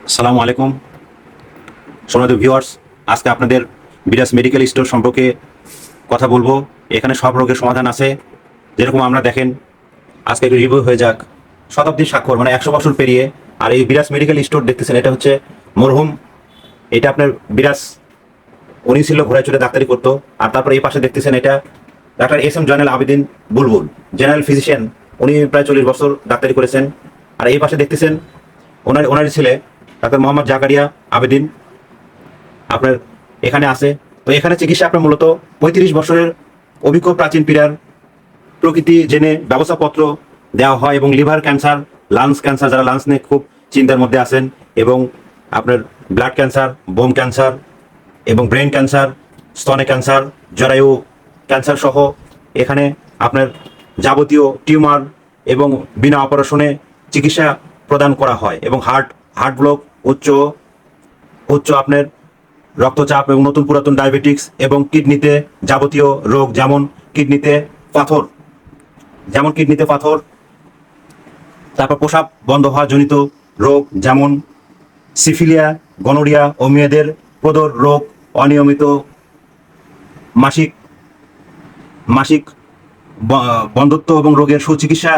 আসসালামু আলাইকুম সম্মানিত ভিউয়ার্স, আজকে আপনাদের বিরাজ মেডিকেল স্টোর সম্পর্কে কথা বলবো। এখানে সব রোগের সমাধান আছে। যেরকম আমরা দেখেন, আজকে একটু রিভিউ হয়ে যাক। শতাব্দীর স্বাক্ষর মানে 100 বছর পেরিয়ে। আর এই বিরাজ মেডিকেল স্টোর দেখতেছেন, এটা হচ্ছে মরহুম, এটা আপনার বিরাজ, উনি ছিল ঘোড়ায় চড়ে ডাক্তারি করতো। আর তারপরে এই পাশে দেখতেছেন, এটা doctor S M Joynal Abedin Bulbul, general physician. উনি প্রায় 40 বছর ডাক্তারি করেছেন। আর এই পাশে দেখতেছেন ওনার ছেলে ডাক্তার মোহাম্মদ জাকারিয়া আবেদিন আপনার এখানে আছে। তো এখানে চিকিৎসা আপনার মূলত 35 বছরের অভিজ্ঞ প্রাচীন পীড়ার প্রকৃতি জেনে ব্যবস্থাপত্র দেওয়া হয়, এবং লিভার ক্যান্সার, লাংস ক্যান্সার, যারা লাংস নিয়ে খুব চিন্তার মধ্যে আছেন, এবং আপনার ব্লাড ক্যান্সার, বোন ক্যান্সার, এবং ব্রেন ক্যান্সার, স্তনে ক্যান্সার, জরায়ু ক্যান্সার সহ এখানে আপনার যাবতীয় টিউমার এবং বিনা অপারেশনে চিকিৎসা প্রদান করা হয়। এবং হার্ট ব্লক, উচ্চ উচ্চ আপনার রক্তচাপ এবং নতুন পুরাতন ডায়াবেটিক্স, এবং কিডনিতে যাবতীয় রোগ, যেমন কিডনিতে পাথর, তারপর প্রস্রাব বন্ধ হওয়া জনিত রোগ, যেমন সিফিলিয়া, গনোরিয়া ও মেয়েদের প্রদর রোগ, অনিয়মিত মাসিক মাসিক বন্ধ্যত্ব এবং রোগের সুচিকিৎসা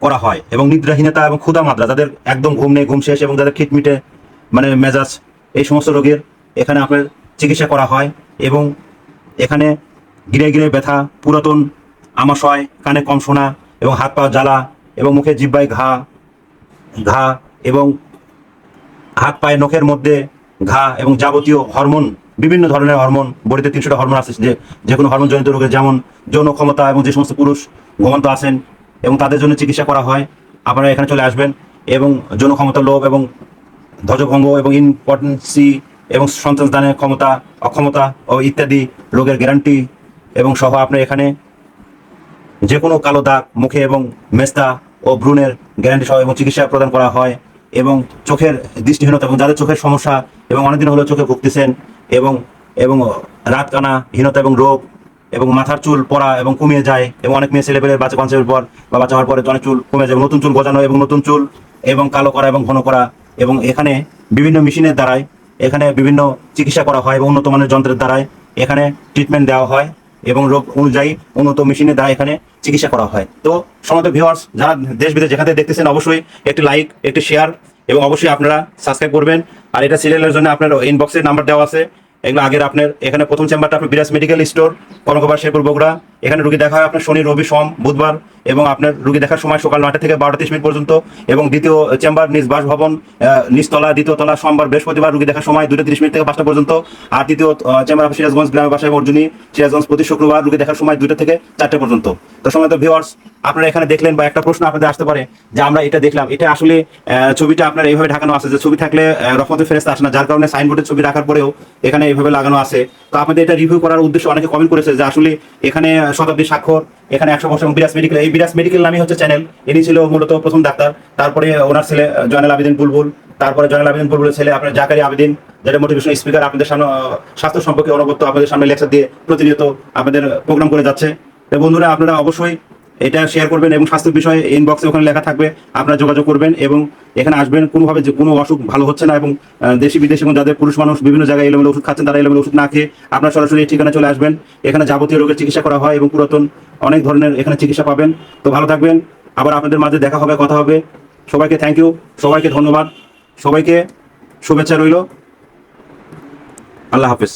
করা হয়। এবং নিদ্রাহীনতা এবং ক্ষুধা মাত্রা, যাদের একদম ঘুম নেই, ঘুম শেষ, এবং যাদের খিটমিটে মানে মেজাজ, এই সমস্ত রোগের এখানে আপনার চিকিৎসা করা হয়। এবং এখানে গিরে গিরে ব্যথা, পুরাতন আমাশয়, কানে কম শোনা, এবং হাত পা জ্বালা, এবং মুখে জিহ্বায় ঘা, এবং হাত পায়ে নখের মধ্যে ঘা, এবং যাবতীয় হরমোন, বিভিন্ন ধরনের হরমোন, বডিতে 300টা হরমোন আছে, যে কোনো হরমোন জনিত রোগের, যেমন যৌন ক্ষমতা, এবং যে সমস্ত পুরুষ ঘুমন্ত আছেন এবং তাদের জন্য চিকিৎসা করা হয়। আপনারা এখানে চলে আসবেন। এবং যৌন ক্ষমতা লোপ, এবং ধ্বজভঙ্গ, এবং ইম্পটেন্সি, এবং সন্তানদানের অক্ষমতা ও ইত্যাদি রোগের গ্যারান্টি এবং সহ আপনার এখানে যে কোনো কালো দাগ মুখে, এবং মেস্তা ও ভ্রূণের গ্যারান্টি সহ এবং চিকিৎসা প্রদান করা হয়। এবং চোখের দৃষ্টিহীনতা, এবং যাদের চোখের সমস্যা এবং অনেকদিন হলেও চোখে ভুগতেছেন, এবং এবং রাতকানাহীনতা এবং রোগ, এবং মাথার চুল পড়া এবং কমিয়ে যায়, এবং অনেক মেয়ে ছেলেপেলের বাচ্চা কনসেপ্টের পর বা বাচ্চা হওয়ার পরে অনেক চুল কমে যায়, নতুন চুল গজানো, এবং নতুন চুল এবং কালো করা এবং ঘন করা। এবং এখানে বিভিন্ন মেশিনের দ্বারাই এখানে বিভিন্ন চিকিৎসা করা হয়, এবং উন্নত মানের যন্ত্রের দ্বারাই এখানে ট্রিটমেন্ট দেওয়া হয়, এবং রোগ অনুযায়ী উন্নত মেশিনের দ্বারা এখানে চিকিৎসা করা হয়। তো সমস্ত ভিউয়ার্স, যারা দেশ বিদেশ যেখানে দেখতেছেন, অবশ্যই একটি লাইক, একটি শেয়ার, এবং অবশ্যই আপনারা সাবস্ক্রাইব করবেন। আর এটা সিরিয়ালের জন্য আপনার ইনবক্সের নাম্বার দেওয়া আছে। এগুলো আগের আপনার এখানে প্রথম চেম্বারটা আপনার বিরাজ মেডিকেল স্টোর, কনকবার, শেরপুর, বগুড়া। এখানে রুগী দেখা হয় আপনার শনি, রবি, সোম, বুধবার, এবং আপনার রুগী দেখার সময় সকাল 9টা থেকে 12:30 পর্যন্ত। এবং দ্বিতীয় চেম্বার নিজ বাসভবন, নিচতলা, দ্বিতীয় তলা, সোমবার, বৃহস্পতিবার রুগী দেখার সময় 2:30 থেকে 5টা পর্যন্ত। আর তৃতীয় চেম্বার আপনার সিরাজগঞ্জ, গ্রামের বাসায় অর্জুনী, সিরাজগঞ্জ, প্রতি শুক্রবার রুগী দেখার সময় 2টা থেকে 4টা পর্যন্ত। তো সময়ত ভিউয়ার্স, আপনারা এখানে দেখলেন, বা একটা প্রশ্ন আপনাদের আসতে পারে যে আমরা এটা দেখলাম, এটা আসলে ছবিটা আপনার এইভাবে ঢাকানো আছে, যে ছবি থাকলে রহমতের ফেরেশতা আসে না, যার কারণে সাইনবোর্ডের ছবি রাখার পরেও এখানে এইভাবে লাগানো আছে। তো আপনাদের এটা রিভিউ করার উদ্দেশ্যে অনেকে কমেন্ট করেছে যে আসলে এখানে শতাব্দী স্বাক্ষর, এখানে 100 বছর বিরাজ মেডিকেল, এই বিরাজ মেডিকেল নামই হচ্ছে চ্যানেল। ইনি ছিল মূলত প্রথম ডাক্তার, তারপরে ওনার ছেলে জয়নাল আবেদিন বুলবুল, তারপরে জয়নাল আবেদিন বুলবুলের ছেলে আপনার জাকারিয়া আবেদিন, যেটা মোটিভেশনাল স্পিকার, আপনাদের সামনে স্বাস্থ্য সম্পর্কে অনবরত আপনাদের সামনে লেকচার দিয়ে প্রতিনিয়ত আপনাদের প্রোগ্রাম করে যাচ্ছে। তো বন্ধুরা, আপনারা অবশ্যই এটা শেয়ার করবেন, এবং স্বাস্থ্য বিষয়ে ইনবক্সে ওখানে লেখা থাকবে, আপনারা যোগাযোগ করবেন, এবং এখানে আসবেন। কোনোভাবে যে কোনো অসুখ ভালো হচ্ছে না, এবং দেশি বিদেশি এবং যাদের পুরুষ মানুষ বিভিন্ন জায়গায় এলোমেলো ওষুধ খাচ্ছেন, তারা এলোমেলো ওষুধ না খেয়ে আপনারা সরাসরি এই ঠিকানা চলে আসবেন। এখানে যাবতীয় রোগের চিকিৎসা করা হয়, এবং পুরাতন অনেক ধরনের এখানে চিকিৎসা পাবেন। তো ভালো থাকবেন, আবার আপনাদের মাঝে দেখা হবে, কথা হবে। সবাইকে থ্যাংক ইউ, সবাইকে ধন্যবাদ, সবাইকে শুভেচ্ছা রইল। আল্লাহ হাফেজ।